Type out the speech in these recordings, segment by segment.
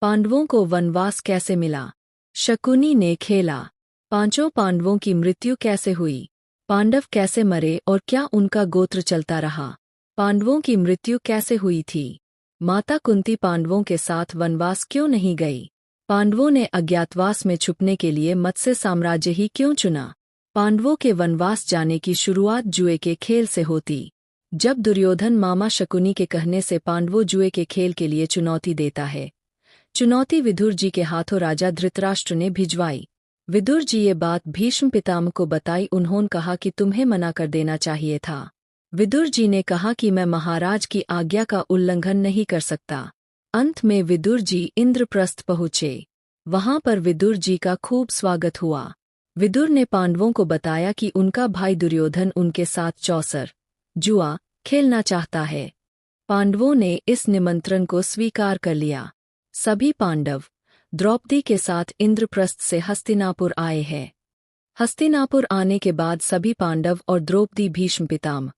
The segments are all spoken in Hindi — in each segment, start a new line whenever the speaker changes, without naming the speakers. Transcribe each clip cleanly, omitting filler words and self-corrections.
पांडवों को वनवास कैसे मिला? शकुनी ने खेला। पांचों पांडवों की मृत्यु कैसे हुई? पांडव कैसे मरे और क्या उनका गोत्र चलता रहा? पांडवों की मृत्यु कैसे हुई थी? माता कुंती पांडवों के साथ वनवास क्यों नहीं गई? पांडवों ने अज्ञातवास में छुपने के लिए मत्स्य साम्राज्य ही क्यों चुना? पांडवों के वनवास जाने की शुरुआत जुए के खेल से होती। जब दुर्योधन मामा शकुनी के कहने से पांडवों जुए के खेल के लिए चुनौती देता है। चुनौती विदुर जी के हाथों राजा धृतराष्ट्र ने भिजवाई। विदुर जी ये बात भीष्म पितामह को बताई। उन्होंने कहा कि तुम्हें मना कर देना चाहिए था। विदुर जी ने कहा कि मैं महाराज की आज्ञा का उल्लंघन नहीं कर सकता। अंत में विदुर जी इंद्रप्रस्थ पहुँचे। वहां पर विदुर जी का खूब स्वागत हुआ। विदुर ने पांडवों को बताया कि उनका भाई दुर्योधन उनके साथ चौसर जुआ खेलना चाहता है। पांडवों ने इस निमंत्रण को स्वीकार कर लिया। सभी पांडव द्रौपदी के साथ इंद्रप्रस्थ से हस्तिनापुर आए हैं। हस्तिनापुर आने के बाद सभी पांडव और द्रौपदी भीष्म पितामह,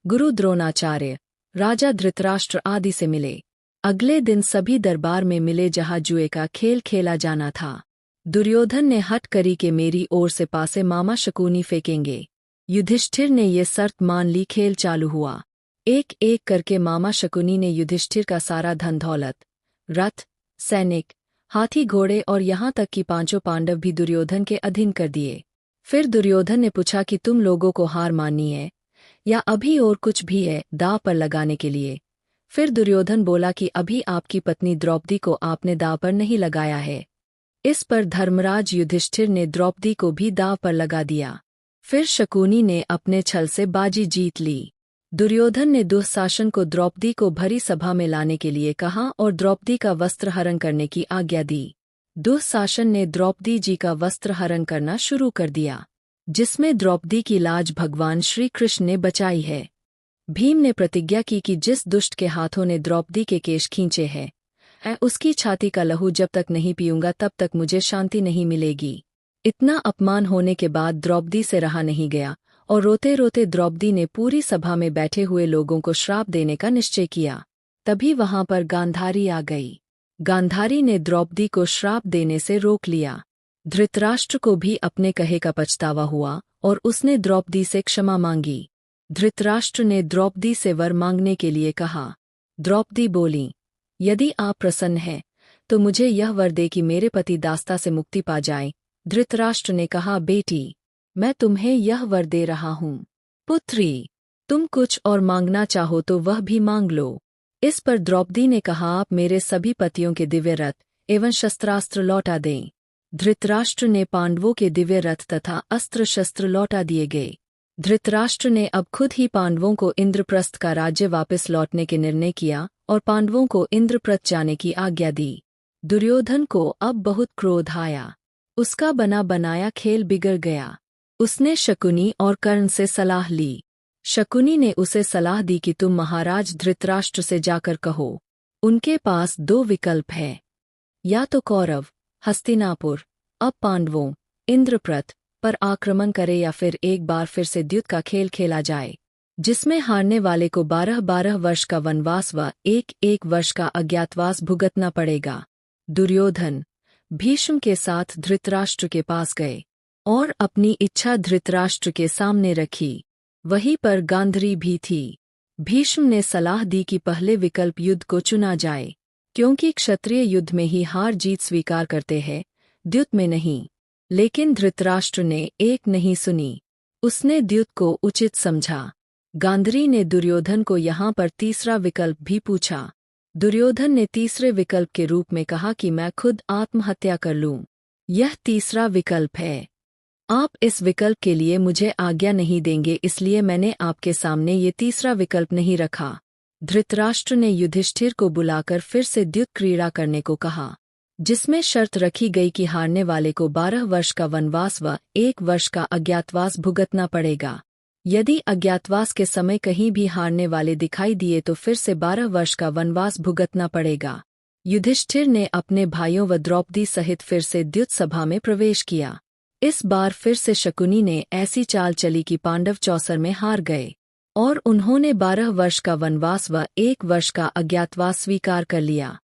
गुरु द्रोणाचार्य, राजा धृतराष्ट्र आदि से मिले। अगले दिन सभी दरबार में मिले जहां जुए का खेल खेला जाना था। दुर्योधन ने हठ करी कि मेरी ओर से पासे मामा शकुनी फेंकेंगे। युधिष्ठिर ने ये शर्त मान ली। खेल चालू हुआ। एक एक करके मामा शकुनी ने युधिष्ठिर का सारा धन दौलत, रथ, सैनिक, हाथी घोड़े और यहाँ तक कि पांचों पांडव भी दुर्योधन के अधीन कर दिए। फिर दुर्योधन ने पूछा कि तुम लोगों को हार माननी है या अभी और कुछ भी है दांव पर लगाने के लिए? फिर दुर्योधन बोला कि अभी आपकी पत्नी द्रौपदी को आपने दांव पर नहीं लगाया है। इस पर धर्मराज युधिष्ठिर ने द्रौपदी को भी दांव पर लगा दिया। फिर शकुनी ने अपने छल से बाजी जीत ली। दुर्योधन ने दुःशासन को द्रौपदी को भरी सभा में लाने के लिए कहा और द्रौपदी का वस्त्रहरण करने की आज्ञा दी। दुःशासन ने द्रौपदी जी का वस्त्रहरण करना शुरू कर दिया, जिसमें द्रौपदी की लाज भगवान श्री कृष्ण ने बचाई है। भीम ने प्रतिज्ञा की कि जिस दुष्ट के हाथों ने द्रौपदी के केश खींचे हैं, मैं उसकी छाती का लहू जब तक नहीं पीऊंगा तब तक मुझे शांति नहीं मिलेगी। इतना अपमान होने के बाद द्रौपदी से रहा नहीं गया और रोते रोते द्रौपदी ने पूरी सभा में बैठे हुए लोगों को श्राप देने का निश्चय किया। तभी वहां पर गांधारी आ गई। गांधारी ने द्रौपदी को श्राप देने से रोक लिया। धृतराष्ट्र को भी अपने कहे का पछतावा हुआ और उसने द्रौपदी से क्षमा मांगी। धृतराष्ट्र ने द्रौपदी से वर मांगने के लिए कहा। द्रौपदी बोली, यदि आप प्रसन्न हैं तो मुझे यह वर दे कि मेरे पति दास्ता से मुक्ति पा जाए। धृतराष्ट्र ने कहा, बेटी, मैं तुम्हें यह वर दे रहा हूँ। पुत्री, तुम कुछ और मांगना चाहो तो वह भी मांग लो। इस पर द्रौपदी ने कहा, आप मेरे सभी पतियों के दिव्य रथ एवं शस्त्रास्त्र लौटा दें। धृतराष्ट्र ने पांडवों के दिव्य रथ तथा अस्त्र शस्त्र लौटा दिए गए। धृतराष्ट्र ने अब खुद ही पांडवों को इंद्रप्रस्थ का राज्य वापस लौटने के निर्णय किया और पांडवों को इंद्रप्रस्थ जाने की आज्ञा दी। दुर्योधन को अब बहुत क्रोध आया। उसका बना बनाया खेल बिगड़ गया। उसने शकुनी और कर्ण से सलाह ली। शकुनी ने उसे सलाह दी कि तुम महाराज धृतराष्ट्र से जाकर कहो, उनके पास दो विकल्प है, या तो कौरव हस्तिनापुर अब पांडवों इंद्रप्रस्थ पर आक्रमण करे या फिर एक बार फिर से द्युत का खेल खेला जाए, जिसमें हारने वाले को 12-12 वर्ष का वनवास व 1-1 वर्ष का अज्ञातवास भुगतना पड़ेगा। दुर्योधन भीष्म के साथ धृतराष्ट्र के पास गए और अपनी इच्छा धृतराष्ट्र के सामने रखी। वहीं पर गांधारी भी थी। भीष्म ने सलाह दी कि पहले विकल्प युद्ध को चुना जाए, क्योंकि क्षत्रिय युद्ध में ही हार जीत स्वीकार करते हैं, द्युत में नहीं। लेकिन धृतराष्ट्र ने एक नहीं सुनी। उसने द्युत को उचित समझा। गांधारी ने दुर्योधन को यहाँ पर तीसरा विकल्प भी पूछा। दुर्योधन ने तीसरे विकल्प के रूप में कहा कि मैं खुद आत्महत्या कर लूं। यह तीसरा विकल्प है। आप इस विकल्प के लिए मुझे आज्ञा नहीं देंगे, इसलिए मैंने आपके सामने ये तीसरा विकल्प नहीं रखा। धृतराष्ट्र ने युधिष्ठिर को बुलाकर फिर से द्युत क्रीड़ा करने को कहा, जिसमें शर्त रखी गई कि हारने वाले को 12 वर्ष का वनवास व 1 वर्ष का अज्ञातवास भुगतना पड़ेगा। यदि अज्ञातवास के समय कहीं भी हारने वाले दिखाई दिए तो फिर से 12 वर्ष का वनवास भुगतना पड़ेगा। युधिष्ठिर ने अपने भाइयों व द्रौपदी सहित फिर से द्युत सभा में प्रवेश किया। इस बार फिर से शकुनी ने ऐसी चाल चली कि पांडव चौसर में हार गए और उन्होंने 12 वर्ष का वनवास व 1 वर्ष का अज्ञातवास स्वीकार कर लिया।